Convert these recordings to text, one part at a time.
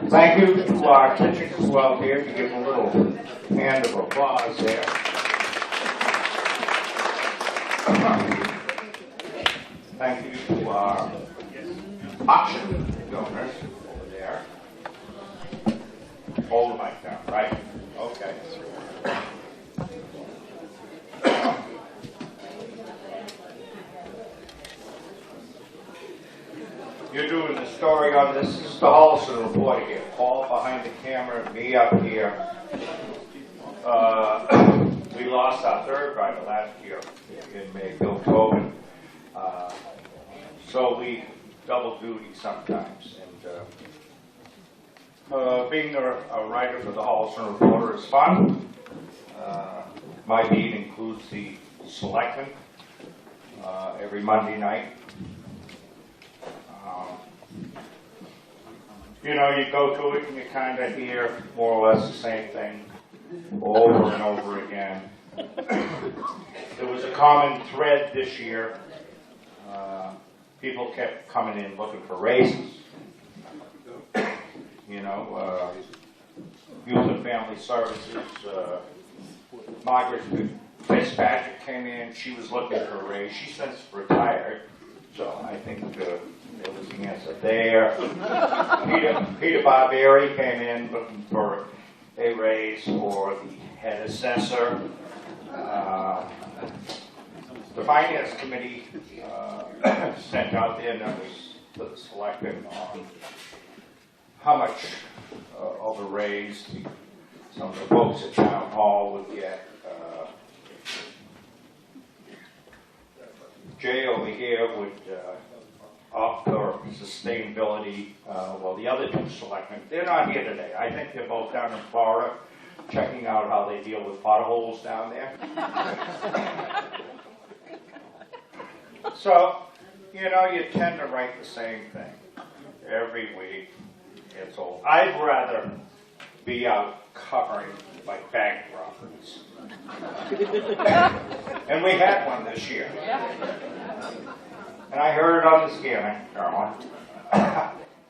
Thank you to our kitchen crew out here to give them a little hand of applause there. Thank you to our auction donors over there. Hold the mic down, right? Okay. You're doing the story on this. This is the Holliston report here. Paul behind the camera, me up here. We lost our third driver last year in May, Bill Tobin. So we double duty sometimes. And being a writer for the Holliston Reporter is fun. My beat includes the selectmen every Monday night. You know, you go to it and you kind of hear more or less the same thing over and over again. There was a common thread this year. People kept coming in looking for raises. You know, Youth and Family Services. Margaret Fitzpatrick came in. She was looking for a raise. She's since retired, so I think there was the answer there. Peter Barberi came in looking for a raise for the head assessor. The Finance Committee sent out their numbers to the selectmen on how much of a raise some of the folks at Town Hall would get. Jay over here would opt for sustainability. Well, the other two selectmen, they're not here today. I think they're both down in Florida checking out how they deal with potholes down there. So, you know, you tend to write the same thing every week. It's old. I'd rather be out covering like bank robberies. And we had one this year. And I heard it on the scanner, Carolyn.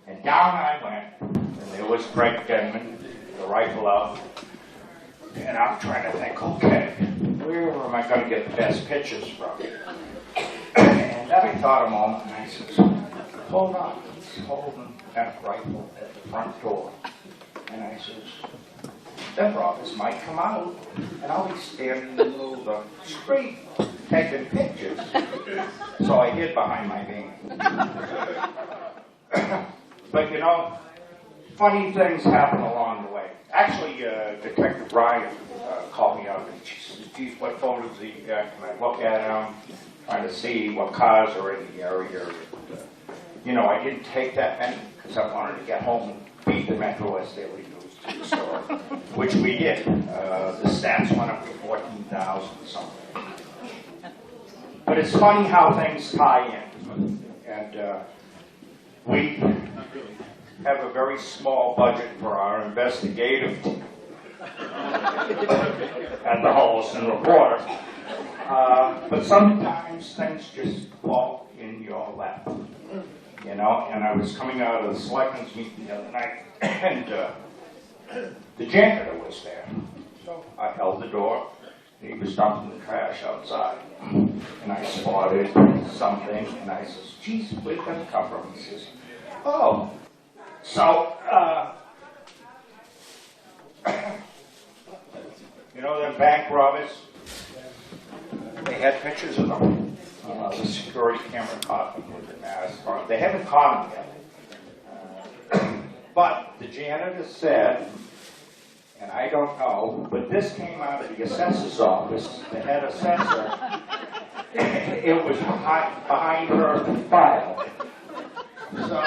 And down I went, and there was Frank Denman, the rifle out. And I'm trying to think, okay, where am I going to get the best pictures from? And then I thought a moment, and I said, hold on, he's holding that rifle at the front door. And I said, them robbers might come out, and I'll be standing in the middle of the street taking pictures. So I hid behind my van. But you know, funny things happen along the way. Actually, Detective Ryan called me up and she said, geez, what photos do you got? Can I look at them? Trying to see what cars are in the area. And, you know, I didn't take that many because I wanted to get home and beat the Metro West Daily News to the story, which we did. The stats went up to 14,000 something. But it's funny how things tie in. And we have a very small budget for our investigative team at the Holliston Reporter. But sometimes things just fall in your lap. You know, and I was coming out of the selectmen's meeting the other night, and the janitor was there. So I held the door. He was dumping the trash outside. And I spotted something, and I says, geez, where'd that come from? He says, oh. So, you know them bank robbers? They had pictures of them. The security camera caught them with the mask on. They haven't caught them yet. But the janitor said, and I don't know, but this came out of the assessor's office, the head assessor. It was behind her file. So,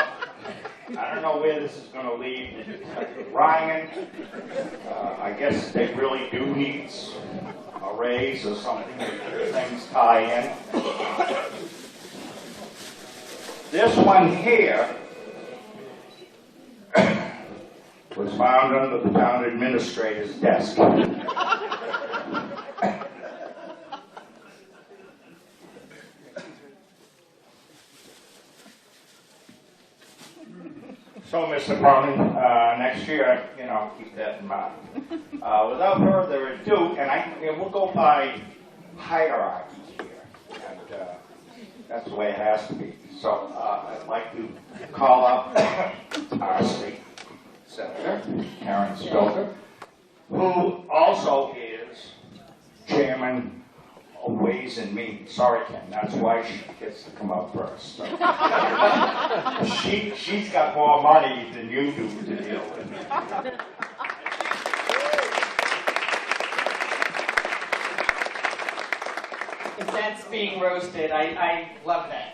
I don't know where this is going to lead. Ryan, I guess they really do need a raise or something if things tie in. This one here was found under the town administrator's desk. So, Mr. Cronin, next year, you know, keep that in mind. Without further ado, and we'll go by hierarchy here, and that's the way it has to be. So, I'd like to call up our state senator, Karen Spilker, who also is chairman of Ways and Means. Sorry, Ken, that's why she gets to come up first. So. She's got more money than you do to deal with. If that's being roasted, I love that.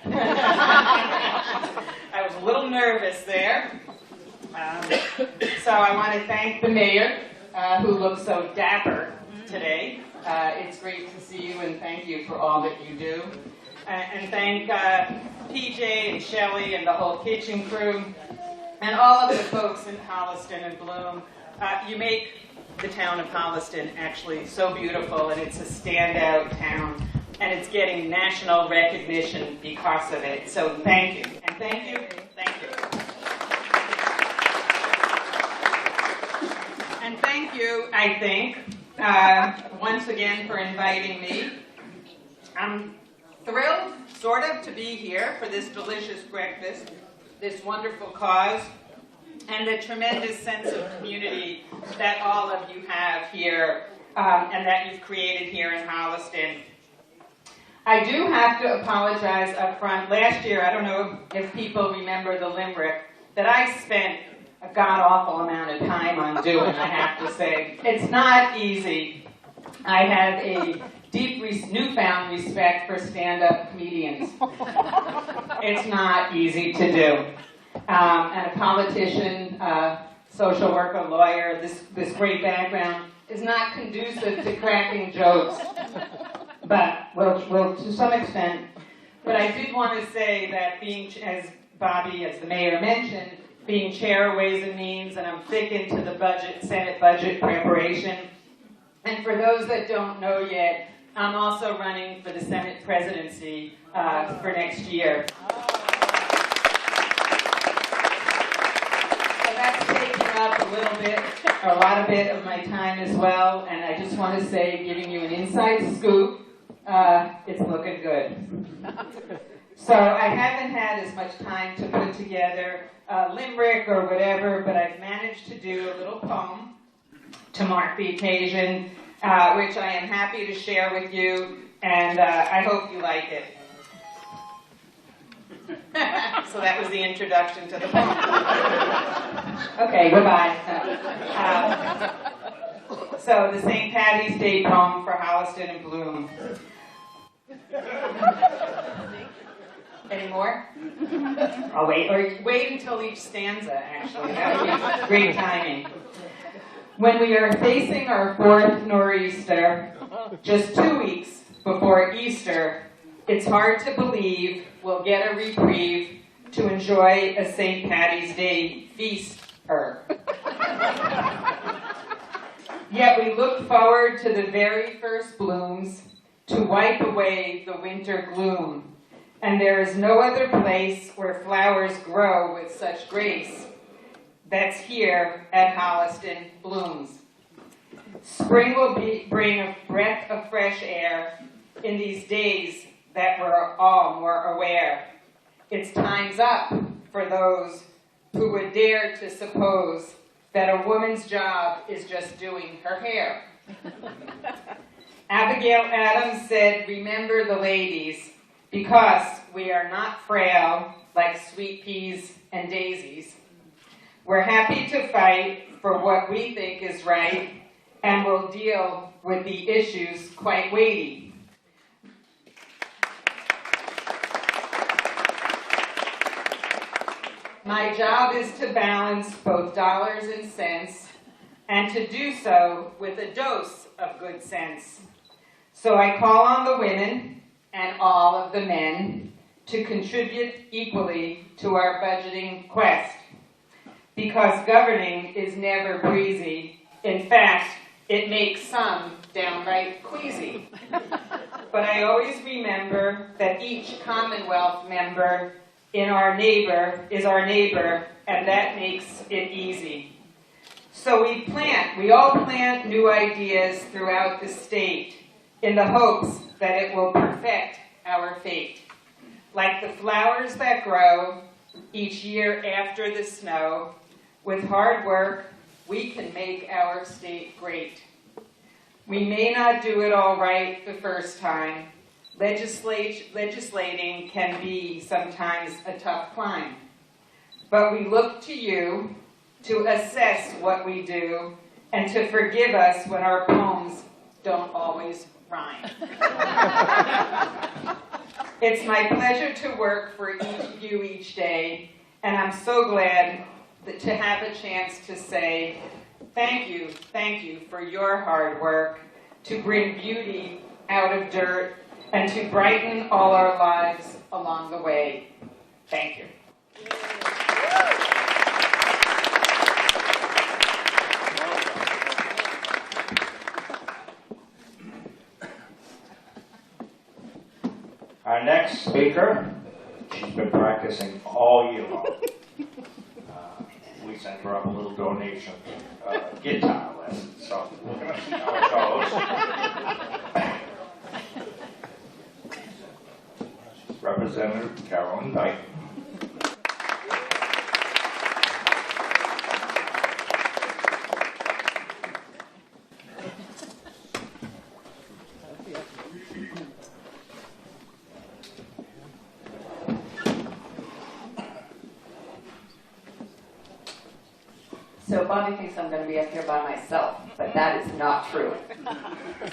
I was a little nervous there. So I want to thank the mayor, who looks so dapper today. It's great to see you, and thank you for all that you do. And thank PJ and Shelley and the whole kitchen crew, and all of the folks in Holliston and Bloom. You make the town of Holliston actually so beautiful, and it's a standout town, and it's getting national recognition because of it. So thank you, and thank you, thank you. And thank you, I think, once again for inviting me. I'm thrilled, sort of, to be here for this delicious breakfast, this wonderful cause, and the tremendous sense of community that all of you have here, and that you've created here in Holliston. I do have to apologize up front. Last year, I don't know if people remember the limerick, that I spent a god-awful amount of time on doing, I have to say. It's not easy. I have a deep, newfound respect for stand-up comedians. It's not easy to do. And a politician, social worker, lawyer, this great background is not conducive to cracking jokes. But, well, to some extent. But I did want to say that being, as Bobby, as the mayor mentioned, being chair of Ways and Means, and I'm thick into the budget, Senate budget preparation. And for those that don't know yet, I'm also running for the Senate presidency for next year. So that's taking up a lot of my time as well. And I just want to say, giving you an inside scoop, it's looking good. So I haven't had as much time to put together a limerick or whatever, but I've managed to do a little poem to mark the occasion, which I am happy to share with you, and I hope you like it. So that was the introduction to the poem. Okay, goodbye. So the St. Patty's Day poem for Holliston and Bloom. Any more? I'll wait. Or wait until each stanza, actually. That would be great timing. When we are facing our fourth nor'easter, just 2 weeks before Easter, it's hard to believe we'll get a reprieve to enjoy a St. Patty's Day feast-er. Yet we look forward to the very first blooms to wipe away the winter gloom. And there is no other place where flowers grow with such grace that's here at Holliston Blooms. Spring will bring a breath of fresh air in these days that we're all more aware. It's time's up for those who would dare to suppose that a woman's job is just doing her hair. Abigail Adams said, "Remember the ladies, because we are not frail like sweet peas and daisies. We're happy to fight for what we think is right, and we'll deal with the issues quite weighty." My job is to balance both dollars and cents, and to do so with a dose of good sense. So I call on the women and all of the men to contribute equally to our budgeting quest. Because governing is never breezy. In fact, it makes some downright queasy. But I always remember that each Commonwealth member in our neighbor, and that makes it easy. So we all plant new ideas throughout the state in the hopes that it will perfect our fate. Like the flowers that grow each year after the snow, with hard work, we can make our state great. We may not do it all right the first time. Legislating can be sometimes a tough climb. But we look to you to assess what we do and to forgive us when our poems don't always rhyme. It's my pleasure to work for each of you each day, and I'm so glad to have a chance to say thank you for your hard work to bring beauty out of dirt and to brighten all our lives along the way. Thank you. Our next speaker, she's been practicing all year long. We sent her up a little donation, guitar lesson, so we're going to see how it goes. Representative Carolyn Dyke. So Bobby thinks I'm going to be up here by myself, but that is not true.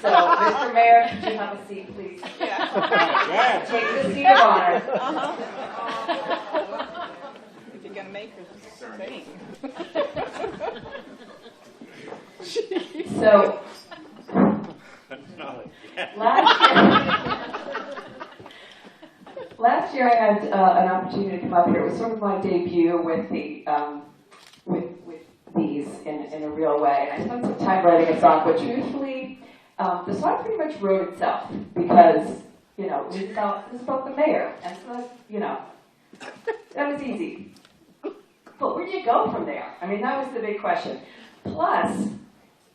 So, Mr. Mayor, could you have a seat, please? Yeah. Take the seat of honor. If you're going to make her sing. So, last year I had an opportunity to come up here. It was sort of my debut with the with these in a real way. And I spent some time writing a song, but truthfully, the song pretty much wrote itself because, you know, it was about the mayor. And so, you know, that was easy. But where do you go from there? I mean, that was the big question. Plus,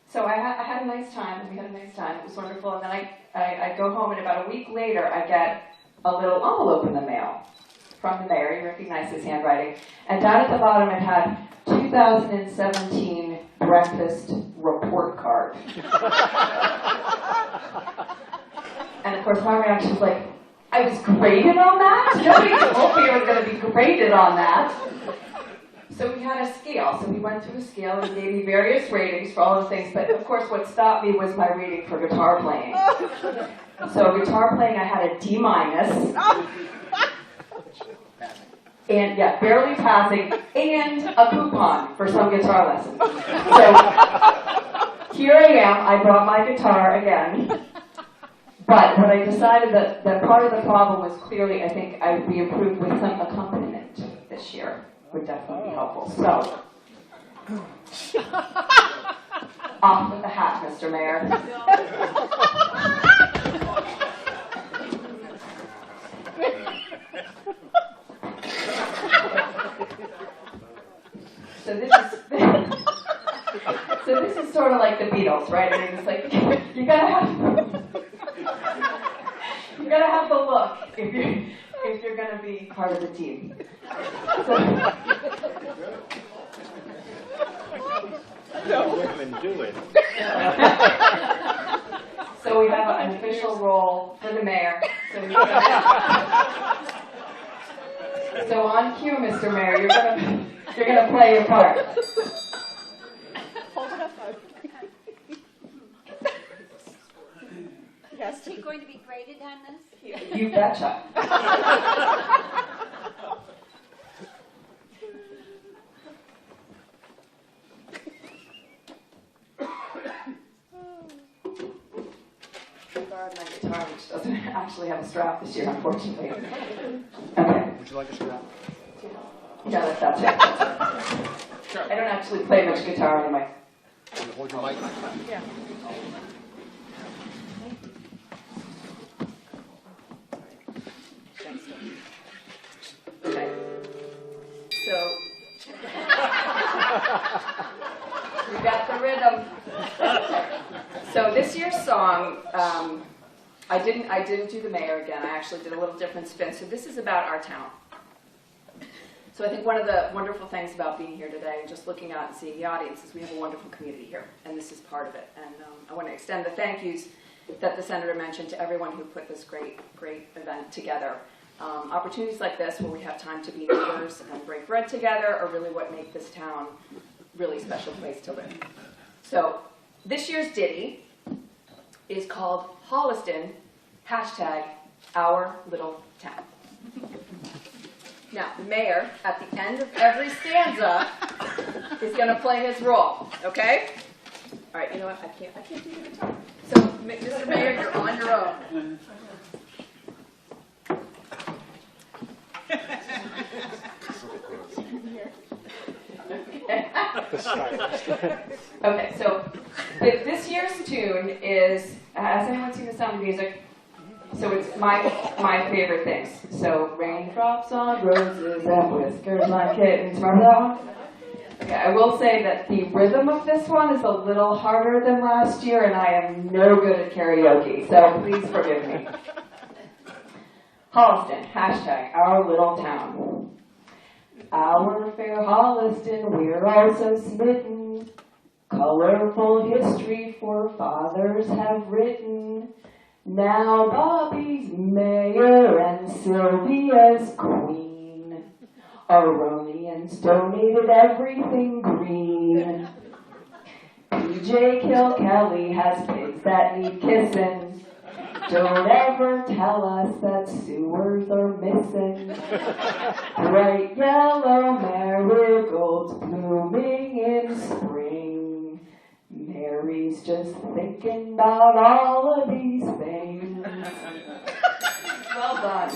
so I had a nice time, and we had a nice time. It was wonderful. And then I go home, and about a week later, I get a little envelope in the mail from the mayor. You recognize his handwriting. And down at the bottom, it had 2017 breakfast report card. And of course, my reaction was like, I was graded on that? Nobody told me I was going to be graded on that. So we had a scale. So we went through a scale and gave me various ratings for all the things. But of course, what stopped me was my reading for guitar playing. So guitar playing, I had a D-. And yeah, barely passing, and a coupon for some guitar lessons. So here I am, I brought my guitar again. But when I decided that part of the problem was clearly, I think we improved with some accompaniment this year. Would definitely be helpful. So, off with the hat, Mr. Mayor. So this is sort of like the Beatles, right? I mean, it's like you gotta have the look if you're gonna be part of the team. So we have an official role for the mayor. So on cue, Mr. Mayor, you're gonna play your part. Hold it up. Yes. Is he going to be graded on this? You betcha. I borrowed my guitar, which doesn't actually have a strap this year, unfortunately. Okay. Would you like a strap? Yeah, that's it. Sure. I don't actually play much guitar anyway. Hold your mic. Yeah. Okay. song, I didn't do the mayor again. I actually did a little different spin. So this is about our town. So I think one of the wonderful things about being here today and just looking out and seeing the audience is we have a wonderful community here, and this is part of it. And I want to extend the thank yous that the Senator mentioned to everyone who put this great event together. Opportunities like this where we have time to be neighbors and break bread together are really what make this town a really special place to live. So this year's ditty is called Holliston, #Our Little Town. Now, the mayor, at the end of every stanza, is going to play his role, okay? All right, you know what? I can't do the guitar. So, Mr. Mayor, you're on your own. Okay, so this year's tune is, has anyone seen The Sound of Music? So it's my favorite things. So raindrops on roses and whiskers on kittens. Remember that one? Okay, I will say that the rhythm of this one is a little harder than last year, and I am no good at karaoke, so please forgive me. Holliston, #Our Little Town. Our fair Holliston, we're all so smitten. Colorful history forefathers have written. Now Bobby's mayor and Sylvia's queen. Aronians donated everything green. PJ Kilkelly has pigs that need kissing. Don't ever tell us that sewers are missing. Bright yellow marigolds blooming in spring. Mary's just thinking about all of these things. Well done.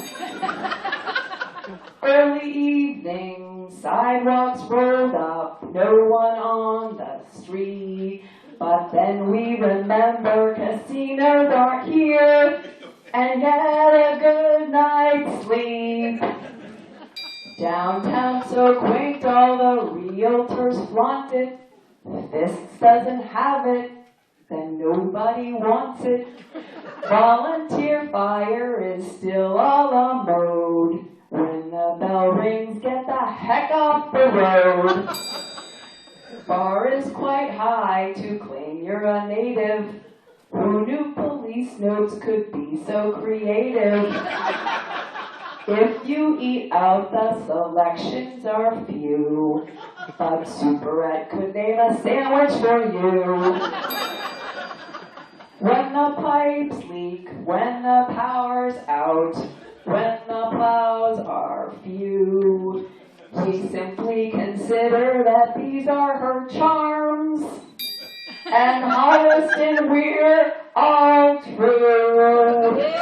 Early evening, sidewalks rolled up, no one on the street. But then we remember casinos aren't here and get a good night's sleep. Downtown so quaint, all the realtors flaunt it. If this doesn't have it, then nobody wants it. Volunteer fire is still all a mode. When the bell rings, get the heck off the road. Bar is quite high to claim you're a native. Who knew police notes could be so creative? If you eat out, the selections are few. But Superette could name a sandwich for you. When the pipes leak, when the power's out, when the plows are few, we simply consider that these are her charms. And Holliston, we're all true.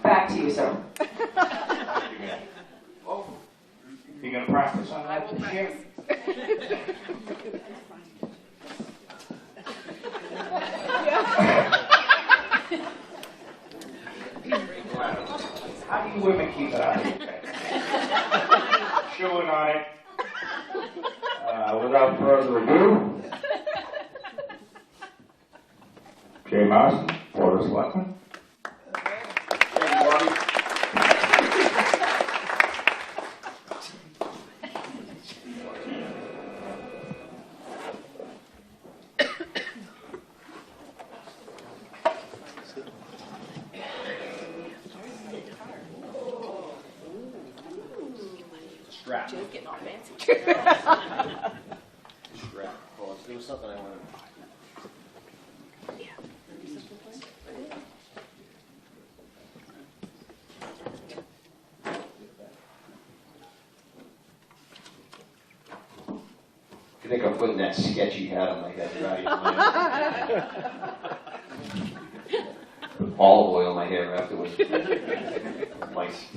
Back to you, sir. You gonna practice on that this year? How do you women keep it out of your face? Chewing on it. Without further ado, Jay Marston, Board of Selectmen. Thank you, Bobby. Strap. Joe's getting all fancy. Strap. Well, there was something I wanted to. I think I'm putting that sketchy hat on my head right. With olive oil in my hair afterwards. Nice.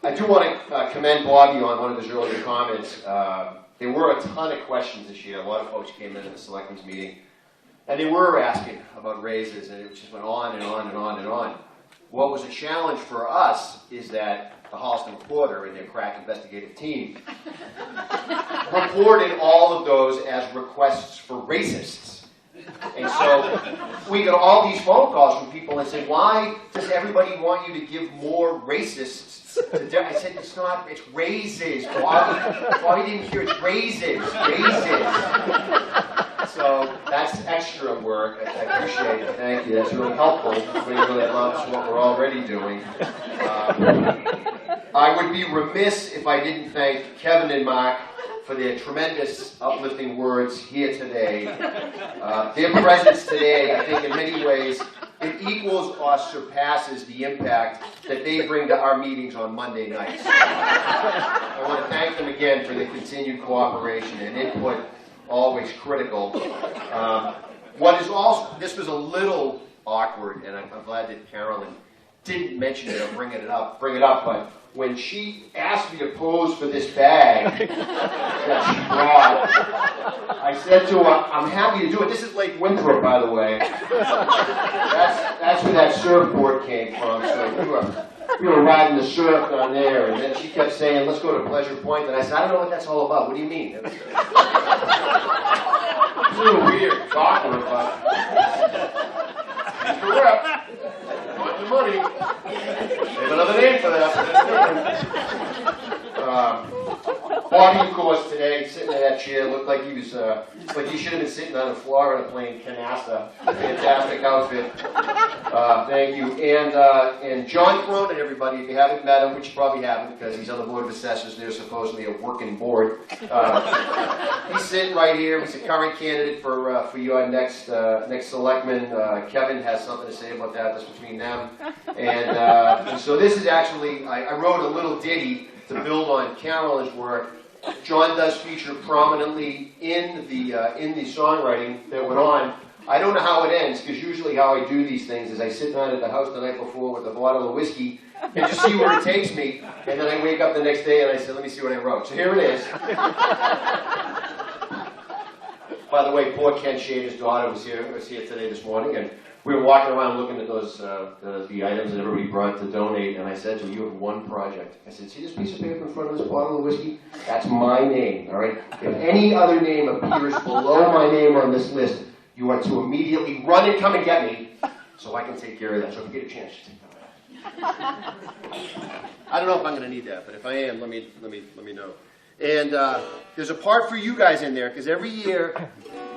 I do want to commend Bobby on one of his earlier comments. There were a ton of questions this year. A lot of folks came into the selectmen's meeting, and they were asking about raises, and it just went on and on and on and on. What was a challenge for us is that the Holliston Reporter and their crack investigative team reported all of those as requests for racists. And so we got all these phone calls from people that said, why does everybody want you to give more racists to do? I said, it's not, it's raises. Why didn't you hear it's raises? Raises. So that's extra work. I appreciate it. Thank you. That's really helpful. Everybody really loves what we're already doing. I would be remiss if I didn't thank Kevin and Mark for their tremendous uplifting words here today. Their presence today, I think in many ways, it equals or surpasses the impact that they bring to our meetings on Monday nights. I want to thank them again for their continued cooperation and input, always critical. What is also, this was a little awkward, and I'm glad that Carolyn didn't mention it or bring it up, but when she asked me to pose for this bag that she brought, I said to her, I'm happy to do it. This is Lake Winthrop, by the way. That's where that surfboard came from. So we were riding the surf down there, and then she kept saying, let's go to Pleasure Point. And I said, I don't know what that's all about. What do you mean? It was a little weird. It's awkward, but it's correct. Want the money. They have another name for that. Bobby, of course, today, sitting in that chair, looked like he was, like he should have been sitting on a Florida plane, Canasta. Fantastic outfit. Thank you. And John Cronin, everybody, if you haven't met him, which you probably haven't, because he's on the Board of Assessors, they're supposedly a working board. He's sitting right here. He's a current candidate for your next selectman. Kevin has something to say about that. That's between them. And so this is actually, I wrote a little ditty to build on Carolyn's work. John does feature prominently in the songwriting that went on. I don't know how it ends, because usually how I do these things is I sit down at the house the night before with a bottle of whiskey and just see where it takes me, and then I wake up the next day and I say, let me see what I wrote. So here it is. By the way, poor Ken Shader's daughter was here today this morning, and we were walking around looking at those the items that everybody brought to donate, and I said to her, you have one project. I said, see this piece of paper in front of this bottle of whiskey? That's my name, all right? If any other name appears below my name on this list, you are to immediately run and come and get me so I can take care of that. So if you get a chance, just take that. I don't know if I'm going to need that, but if I am, let me know. And there's a part for you guys in there, because every year,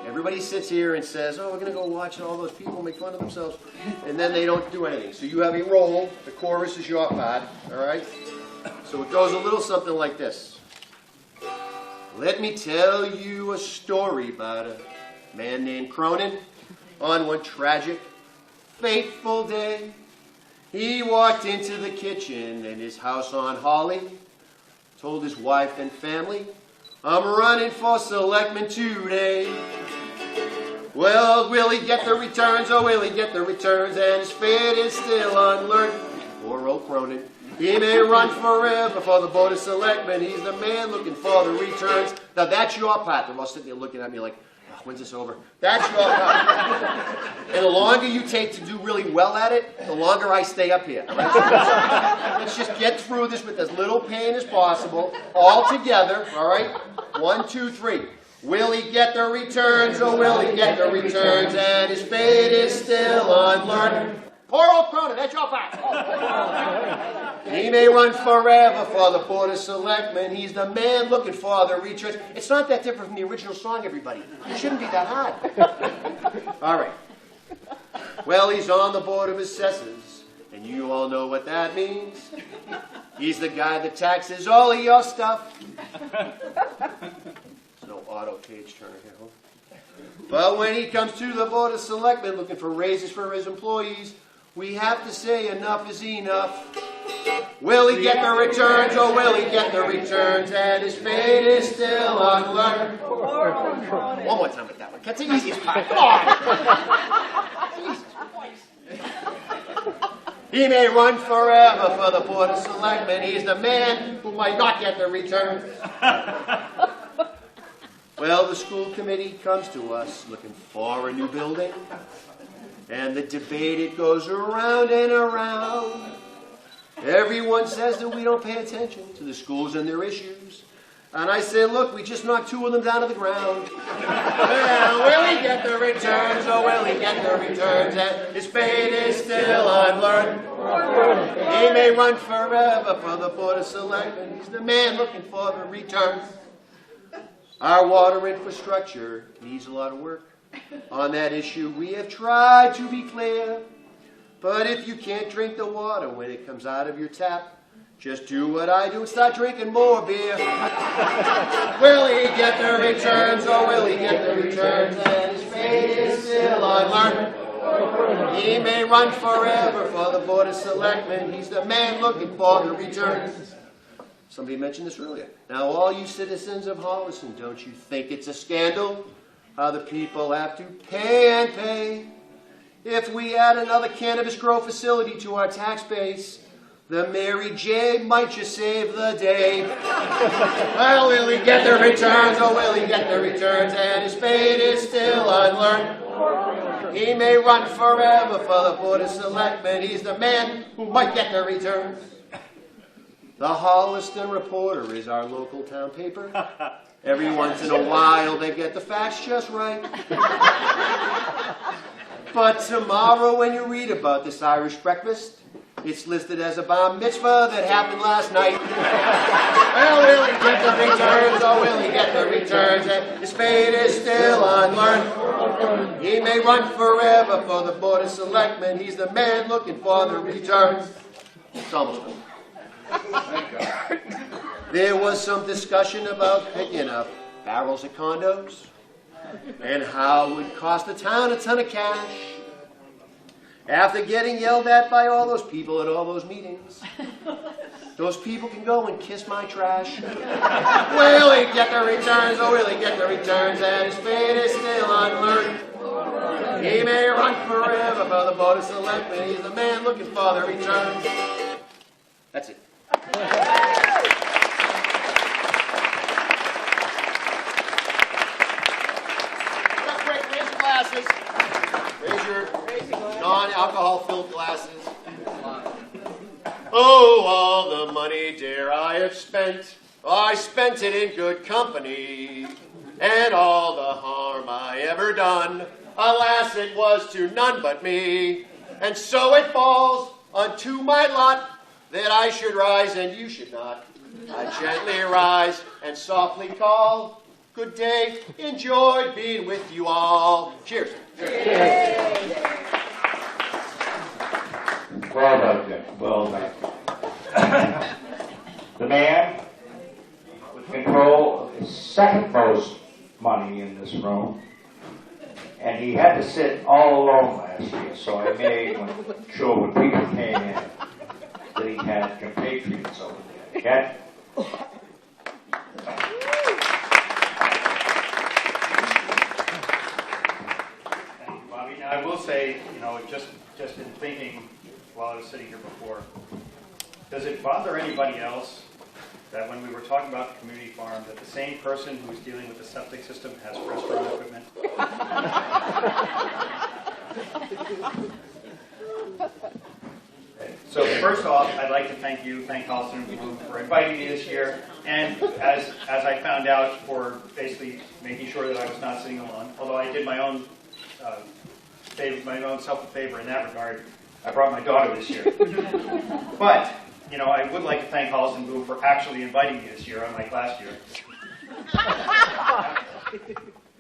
everybody sits here and says, oh, we're going to go watch all those people make fun of themselves, and then they don't do anything. So you have a role. The chorus is your part, all right? So it goes a little something like this. Let me tell you a story about a man named Cronin. On one tragic, fateful day, he walked into the kitchen in his house on Holly, told his wife and family, I'm running for selectman today. Well, will he get the returns? Oh, will he get the returns? And his fate is still unlearned. Poor old Cronin. He may run forever for the Board of Selectmen. He's the man looking for the returns. Now, that's your part. They're all sitting there looking at me like, oh, when's this over? That's your part. And the longer you take to do really well at it, the longer I stay up here. Right? Let's just get through this with as little pain as possible, all together, all right? 1, 2, 3. Will he get the returns, or will he get the returns, and his fate is still unlearned? Poor old Cronin, that's your part. He may run forever for the Board of Selectmen. He's the man looking for the returns. It's not that different from the original song, everybody. It shouldn't be that hard. All right. Well, he's on the Board of Assessors, and you all know what that means. He's the guy that taxes all of your stuff. No auto page turner here, huh? But when he comes to the Board of Selectmen looking for raises for his employees, we have to say enough is enough. Will he get the returns, or will he get the returns, and his fate is still unlearned? One more time with that one. That's the easiest part. Come on! He may run forever for the Board of Selectmen. He's the man who might not get the returns. Well, the school committee comes to us looking for a new building. And the debate, it goes around and around. Everyone says that we don't pay attention to the schools and their issues. And I say, look, we just knocked 2 of them down to the ground. Well, will he get the returns? Oh, will he get the returns? And his fate is still unlearned. He may run forever for the Board of Selectmen. He's the man looking for the returns. Our water infrastructure needs a lot of work. On that issue, we have tried to be clear. But if you can't drink the water when it comes out of your tap, just do what I do and start drinking more beer. Will he get the returns? Oh, will he get the returns? And his fate is still unlearned. He may run forever for the Board of Selectmen. He's the man looking for the returns. Somebody mentioned this earlier. Now, all you citizens of Holliston, don't you think it's a scandal how the people have to pay and pay? If we add another cannabis grow facility to our tax base, the Mary J. might just save the day. Well, will he get the returns? Oh, will he get the returns? And his fate is still unlearned. He may run forever for the Board of Selectmen. He's the man who might get the returns. The Holliston Reporter is our local town paper. Every once in a while, they get the facts just right. But tomorrow, when you read about this Irish breakfast, it's listed as a bar mitzvah that happened last night. Well, will he get the returns? Oh, will he get the returns? And his fate is still unlearned. He may run forever for the Board of Selectmen. He's the man looking for the returns. It's almost over. There was some discussion about picking up barrels of condos and how it would cost the town a ton of cash. After getting yelled at by all those people at all those meetings, those people can go and kiss my trash. Will he get the returns? Oh, will he get the returns? And his fate is still unlearned. He may run forever for the Board of Selectmen. He's the man looking for the returns. That's it. Raise your glasses. Raise your non-alcohol-filled glasses. Oh, all the money, dear, I have spent. I spent it in good company. And all the harm I ever done, alas, it was to none but me. And so it falls unto my lot that I should rise and you should not. I gently rise and softly call, good day, enjoyed being with you all. Cheers. Cheers. Well done, Jim. Well done. The man with control of the second most money in this room, and he had to sit all alone last year, so I made sure when people came in that he had compatriots over there. Ken? Thank you, Bobby. Now, I will say, just in thinking while I was sitting here before, does it bother anybody else that when we were talking about the community farm, that the same person who is dealing with the septic system has restaurant equipment? So first off, I'd like to thank Holliston and Bloom for inviting me this year, and as I found out, for basically making sure that I was not sitting alone. Although I did my own self a favor in that regard, I brought my daughter this year. But I would like to thank Holliston and Bloom for actually inviting me this year, unlike last year.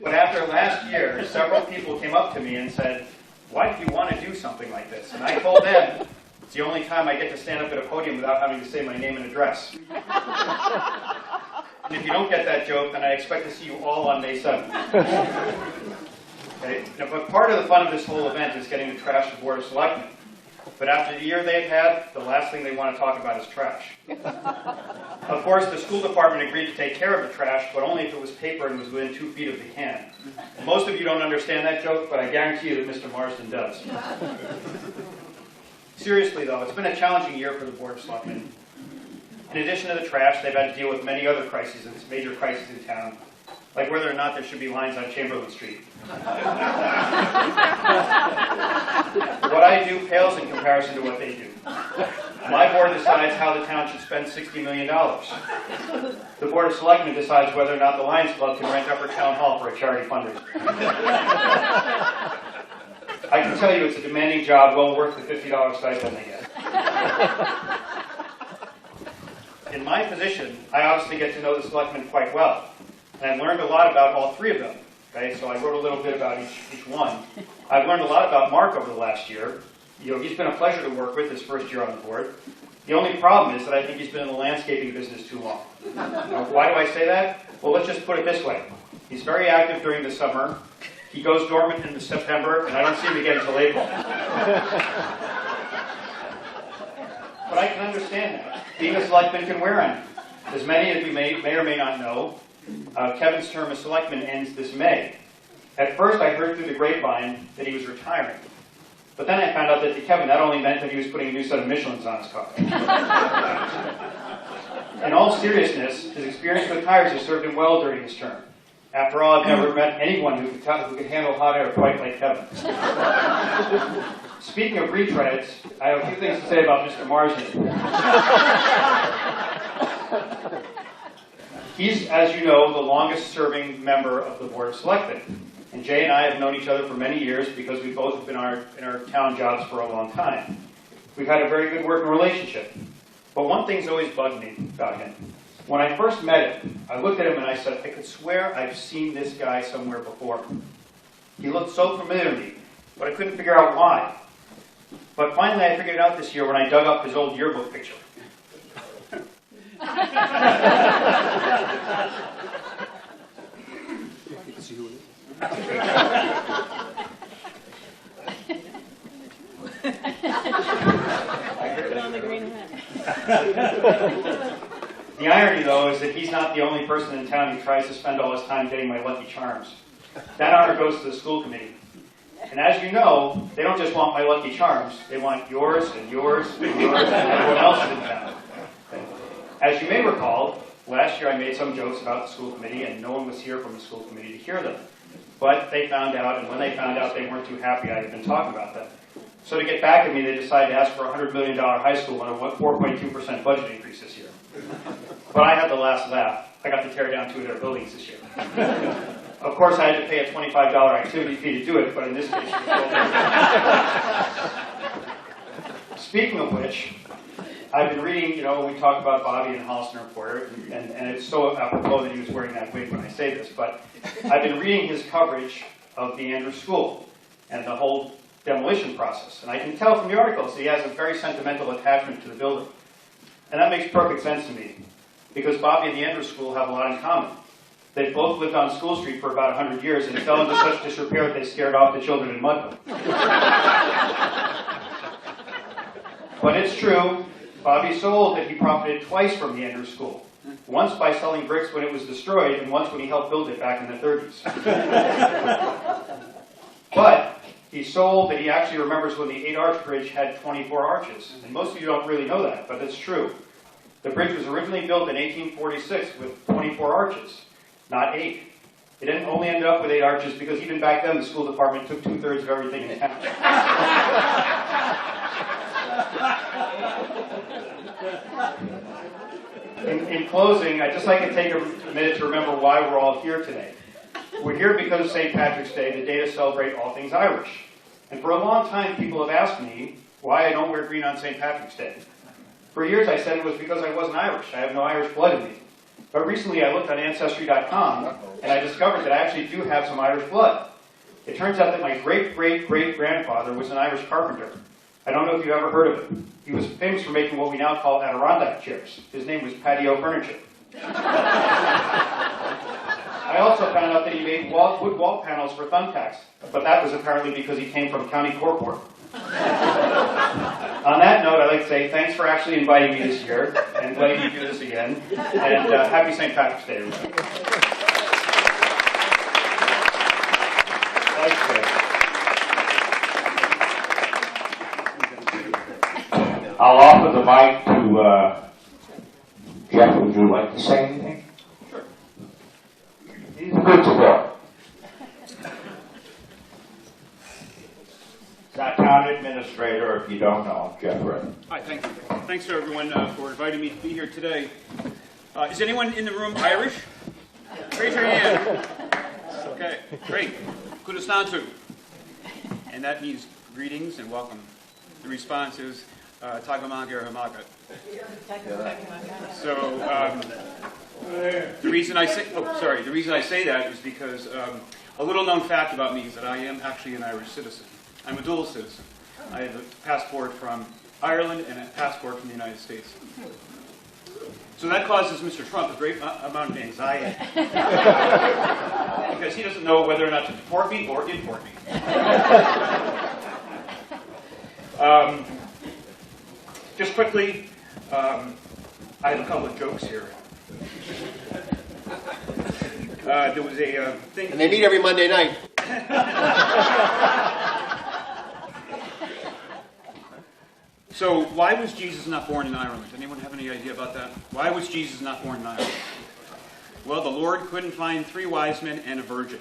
But after last year, several people came up to me and said, "Why do you want to do something like this?" And I told them, it's the only time I get to stand up at a podium without having to say my name and address. And if you don't get that joke, then I expect to see you all on May 7th. Okay? Now, but part of the fun of this whole event is getting to trash the Board of Selectmen. But after the year they've had, the last thing they want to talk about is trash. Of course, the school department agreed to take care of the trash, but only if it was paper and was within 2 feet of the can. Most of you don't understand that joke, but I guarantee you that Mr. Marsden does. Seriously, though, it's been a challenging year for the Board of Selectmen. In addition to the trash, they've had to deal with many other crises, major crises in town. like whether or not there should be lines on Chamberlain Street. What I do pales in comparison to what they do. My board decides how the town should spend $60 million. The Board of Selectmen decides whether or not the Lions Club can rent Upper Town Hall for a charity fundraiser. I can tell you it's a demanding job, well worth the $50 stipend they get. In my position, I obviously get to know the selectmen quite well, and I've learned a lot about all three of them. Okay, so I wrote a little bit about each one. I've learned a lot about Mark over the last year. He's been a pleasure to work with his first year on the board. The only problem is that I think he's been in the landscaping business too long. Now, why do I say that? Well, let's just put it this way. He's very active during the summer. He goes dormant in September, and I don't see him again until April. But I can understand that. Being a selectman can wear on you. As many as we may or may not know, Kevin's term as selectman ends this May. At first, I heard through the grapevine that he was retiring. But then I found out that to Kevin, that only meant that he was putting a new set of Michelins on his car. In all seriousness, his experience with tires has served him well during his term. After all, I've never met anyone who could handle hot air quite like Kevin. Speaking of retreads, I have a few things to say about Mr. Marsden. He's, as you know, the longest-serving member of the Board of Selectmen. And Jay and I have known each other for many years because we both have been in our town jobs for a long time. We've had a very good working relationship. But one thing's always bugged me about him. When I first met him, I looked at him and I said, I could swear I've seen this guy somewhere before. He looked so familiar to me, but I couldn't figure out why. But finally I figured it out this year when I dug up his old yearbook picture. The irony, though, is that he's not the only person in town who tries to spend all his time getting my Lucky Charms. That honor goes to the school committee. And as you know, they don't just want my Lucky Charms, they want yours and yours and yours and everyone else's in town. As you may recall, last year I made some jokes about the school committee and no one was here from the school committee to hear them. But they found out, and when they found out, they weren't too happy I had been talking about them. So to get back at me, they decided to ask for a $100 million high school and a 4.2% budget increase this year. But I had the last laugh. I got to tear down 2 of their buildings this year. Of course, I had to pay a $25 activity fee to do it, but in this case, it was well. Speaking of which, I've been reading, we talked about Bobby and Hollister and Porter, and it's so apropos that he was wearing that wig when I say this, but I've been reading his coverage of the Andrews School and the whole demolition process. And I can tell from the articles that he has a very sentimental attachment to the building. And that makes perfect sense to me, because Bobby and the Andrews School have a lot in common. They both lived on School Street for about 100 years and fell into such disrepair that they scared off the children in Mudville. But it's true, Bobby's so old that he profited twice from the Andrews School. Once by selling bricks when it was destroyed, and once when he helped build it back in the 30s. But he's so old that he actually remembers when the 8-arch bridge had 24 arches. And most of you don't really know that, but it's true. The bridge was originally built in 1846 with 24 arches, not 8. It only ended up with 8 arches because even back then the school department took 2/3 of everything in town. In closing, I'd just like to take a minute to remember why we're all here today. We're here because of St. Patrick's Day, the day to celebrate all things Irish. And for a long time, people have asked me why I don't wear green on St. Patrick's Day. For years, I said it was because I wasn't Irish. I have no Irish blood in me. But recently, I looked on Ancestry.com, and I discovered that I actually do have some Irish blood. It turns out that my great-great-great-grandfather was an Irish carpenter. I don't know if you've ever heard of him. He was famous for making what we now call Adirondack chairs. His name was Patio Furniture. I also found out that he made wood wall panels for thumbtacks, but that was apparently because he came from County Corport. On that note, I'd like to say thanks for actually inviting me this year and letting me do this again, and happy St. Patrick's Day, everybody. I'll offer the mic to Jeff. Would you like to say anything? Sure. These are Good sport. It's our town administrator, if you don't know, Jeffrey. Hi, thank you. Thanks to everyone for inviting me to be here today. Is anyone in the room Irish? Raise your hand. Okay, great. Kudastantu. And that means greetings and welcome. The response is Tagamaga Hamaga. So the reason I say that is because a little known fact about me is that I am actually an Irish citizen. I'm a dual citizen. I have a passport from Ireland and a passport from the United States. So that causes Mr. Trump a great amount of anxiety. Because he doesn't know whether or not to deport me or import me. Just quickly, I have a couple of jokes here. There was a thing... And they meet every Monday night. So why was Jesus not born in Ireland? Anyone have any idea about that? Why was Jesus not born in Ireland? Well, the Lord couldn't find 3 wise men and a virgin.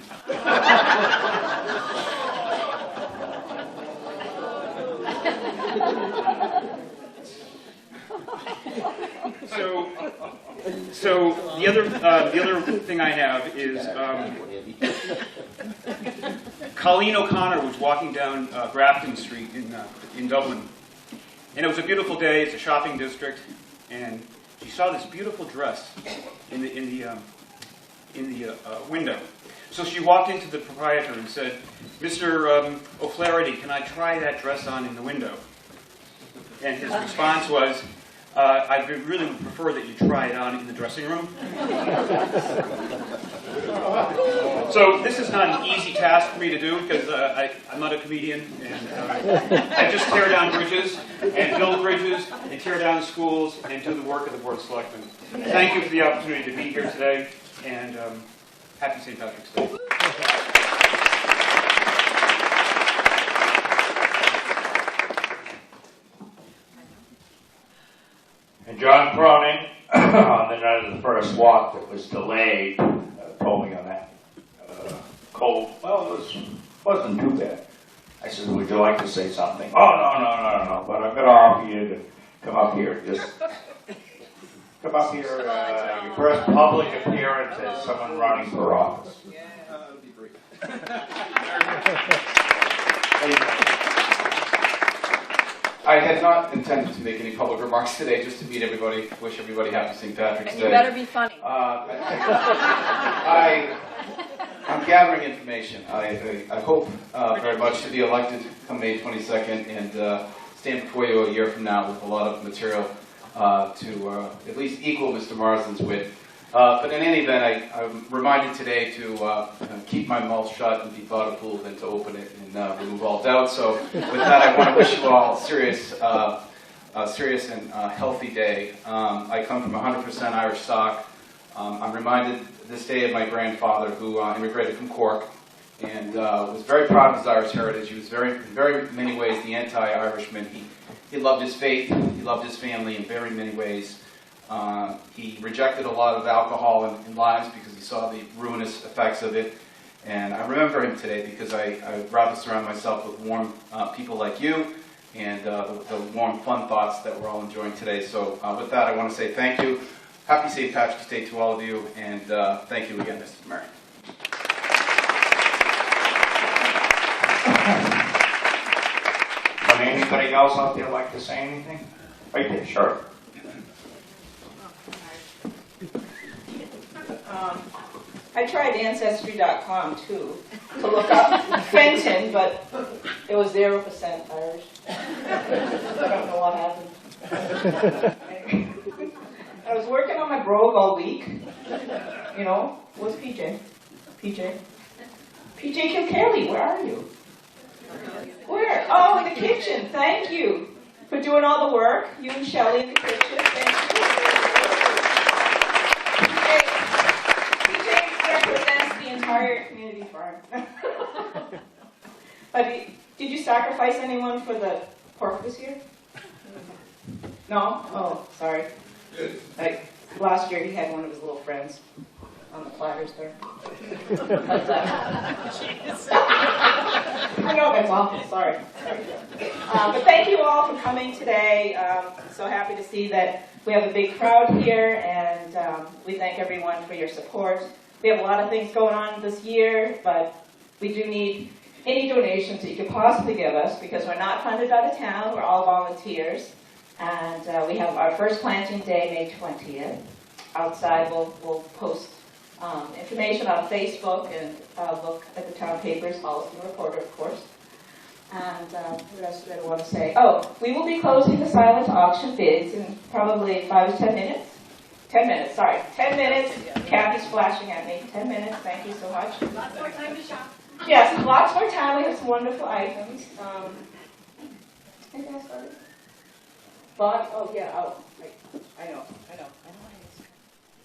So the other thing I have is Colleen O'Connor was walking down Grafton Street in Dublin. And it was a beautiful day. It's a shopping district, and she saw this beautiful dress in the window. So she walked into the proprietor and said, "Mr. O'Flaherty, can I try that dress on in the window?" And his response was, "I really would prefer that you try it on in the dressing room." So this is not an easy task for me to do because I'm not a comedian, and I just tear down bridges and build bridges and tear down schools and do the work of the Board of Selectmen. Thank you for the opportunity to be here today, and happy St. Patrick's Day. And John Cronin, on the night of the first walk that was delayed, told me on that cold, well, it wasn't too bad. I said, "Would you like to say something?" "Oh, no, but I'm going to offer you to come up here. Just come up here, your first public appearance as someone running for office." That'll be brief. I had not intended to make any public remarks today, just to meet everybody, wish everybody happy St. Patrick's And Day. you better be funny. I'm gathering information. I hope very much to be elected come May 22nd and stand before you a year from now with a lot of material to at least equal Mr. Marsden's wit. But in any event, I'm reminded today to keep my mouth shut and be thought a fool than to open it and remove all doubt. So with that, I want to wish you all a serious and healthy day. I come from 100% Irish stock. I'm reminded this day of my grandfather who immigrated from Cork and was very proud of his Irish heritage. He was in very many ways the anti-Irishman. He loved his faith, he loved his family in very many ways. He rejected a lot of alcohol in lives because he saw the ruinous effects of it. And I remember him today because I'd rather surround myself with warm people like you and the warm, fun thoughts that we're all enjoying today. So with that, I want to say thank you. Happy St. Patrick's Day to all of you, and thank you again, Mr. Mayor. Would anybody else out there like to say anything? Right there, sure. I tried Ancestry.com too to look up Fenton, but it was 0% Irish. I don't know what happened. I was working on my brogue all week. You know, where's PJ? PJ Kilkelly, where are you? Where? Oh, in the kitchen. Thank you for doing all the work. You and Shelley in the kitchen. Thank you. PJ represents the entire community farm. Did you sacrifice anyone for the pork this year? No? Oh, sorry. Like last year he had one of his little friends. on the platters there. But, I know that's awful, sorry. But thank you all for coming today. So happy to see that we have a big crowd here, and we thank everyone for your support. We have a lot of things going on this year, but we do need any donations that you could possibly give us, because we're not funded by the town, we're all volunteers. And we have our first planting day, May 20th. Outside, we'll post information on Facebook and look at the town papers, follow the reporter, of course. And what else did I want to say? Oh, we will be closing the silent auction bids in probably 5 to 10 minutes. 10 minutes, sorry. 10 minutes. Kathy's flashing at me. 10 minutes, thank you so much. Lots more time to shop. Yes, lots more time. We have some wonderful items. Anything else, Bobby? Bond, oh yeah, oh, right. I know.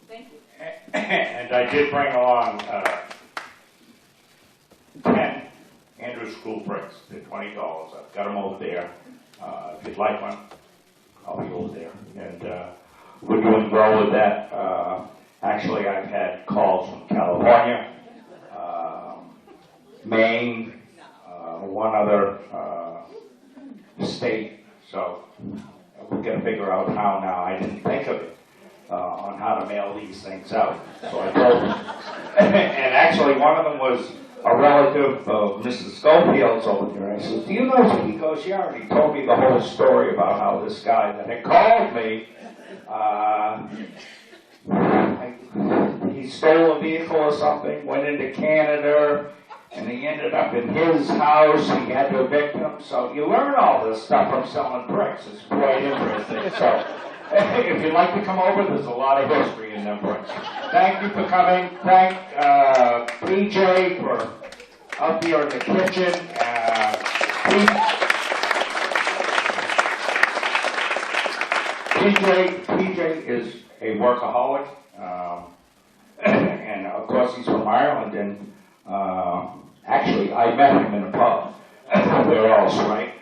Thank you. And I did bring along 10 Andrew School bricks. They're $20. I've got them over there. If you'd like one, I'll be over there. And we're doing well with that. Actually, I've had calls from California, Maine, one other state. So we're going to figure out how now. I didn't think of it. On how to mail these things out. So I told them. And actually, one of them was a relative of Mrs. Schofield's over there. I said, do you know? He goes, yeah. And he told me the whole story about how this guy that had called me, he stole a vehicle or something, went into Canada, and he ended up in his house. He had to evict him. So you learn all this stuff from selling bricks. It's quite interesting. So if you'd like to come over, there's a lot of history in them bricks. Thank you for coming. Thank PJ for up here in the kitchen. PJ is a workaholic, and of course he's from Ireland. And actually, I met him in a pub. Where else, right?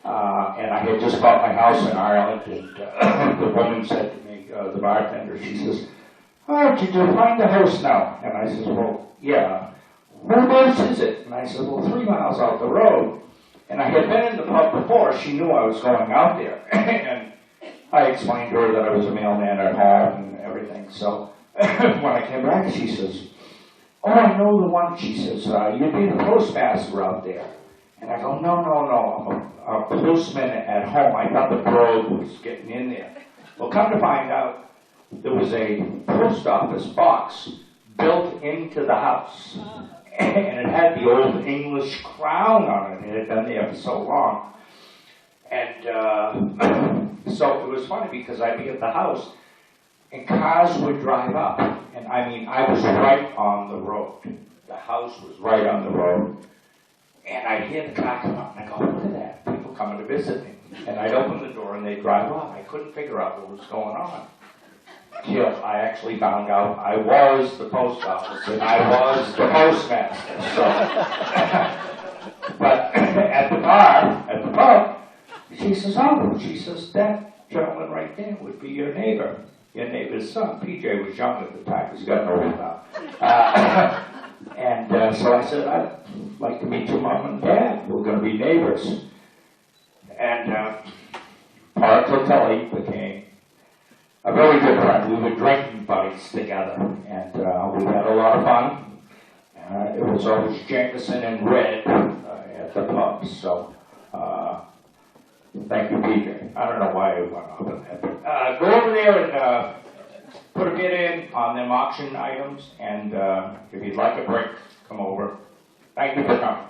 And I had just bought my house in Ireland, and the woman said to me, the bartender, she says, oh, did you find the house now? And I says, well, yeah. Whereabouts is it? And I said, well, 3 miles out the road. And I had been in the pub before. She knew I was going out there. And I explained to her that I was a mailman at home and everything. So when I came back, she says, oh, I know the one. She says, you'd be the postmaster out there. And I go, no, I'm a postman at home. I thought the brogue was getting in there. Well, come to find out, there was a post office box built into the house. And it had the old English crown on it. It had been there for so long. And so it was funny because I'd be at the house and cars would drive up. And I mean, I was right on the road. The house was right on the road. And I'd hear the car come up, and I go, look at that, people coming to visit me. And I'd open the door, and they'd drive off. I couldn't figure out what was going on. Till I actually found out I was the post office, and I was the postmaster. So, but at the pub, she says, that gentleman right there would be your neighbor's son. PJ was young at the time, he's gotten old now. And so I said, I'd like to meet your mom and dad. We're going to be neighbors. And Art Clotelli became a very good friend. We were drinking buddies together, and we had a lot of fun. It was always Jameson and Red at the pubs. So thank you, PJ. I don't know why I went off on that. But, go over there and put a bid in on them auction items, and if you'd like a brick, come over. Thank you for coming.